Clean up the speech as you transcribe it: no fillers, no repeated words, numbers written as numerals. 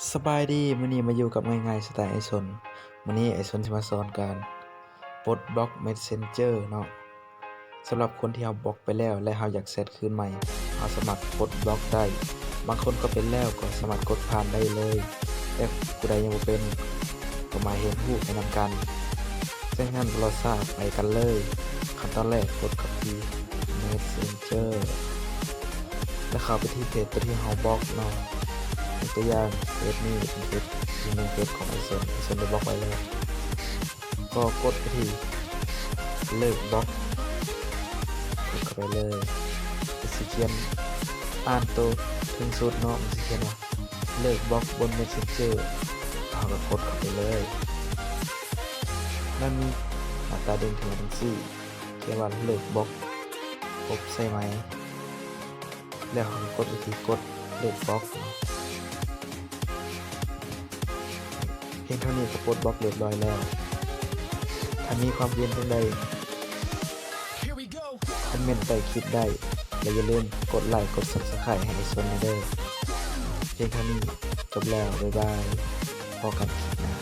สบายดีมื้อนี้มาอยู่กับง่ายๆสไตล์ไอซนมื้อนี้ไอซนสิมาสอนการปลดบล็อก Messenger เนาะสำหรับคนที่เราบล็อกไปแล้วและเราอยากเซตคืนใหม่เราสามารถปลดบล็อกได้บางคนก็เป็นแล้วก็สามารถกดผ่านได้เลยแต่ผู้ใดยังบ่เป็นก็มาเรียนรู้ไปนำกันดังนั้นเราทราบไปกันเลยขั้นตอนแรกกดเข้าที่ Messenger แล้วเข้าไปที่เพจตัวที่เราบล็อกเนาะตัวอย่างเพจนี้เป็นเพจอีกหนึ่งเพจของไอซนได้บล็อกไว้แล้วก็กดไปที่เลิกบล็อกกดเข้าไปเลยสิเขียนอ่านตัวถึงสุดเนาะมันสิเขียนว่าเลิกบล็อกบน Messenger เอาก็กดเข้าไปเลยนั่นมีหน้าตาเด้งขึ้นมาทั้ง4เขียนว่าเลิกบล็อกครบใช่ไหมแล้วเรากดไปที่กดเลิกบล็อกเนาะเพียงเท่านี้ก็ปลดบล็อกเรียบร้อยแล้วถ้ามีความเรียนจังใดคอมเมนต์ใต้คลิปได้และอย่าลืมกดไลค์กด Subscribe ให้ไอซนเด้อเพียงเท่านี้จบแล้วบ๊ายบายพบกันคลิปหน้า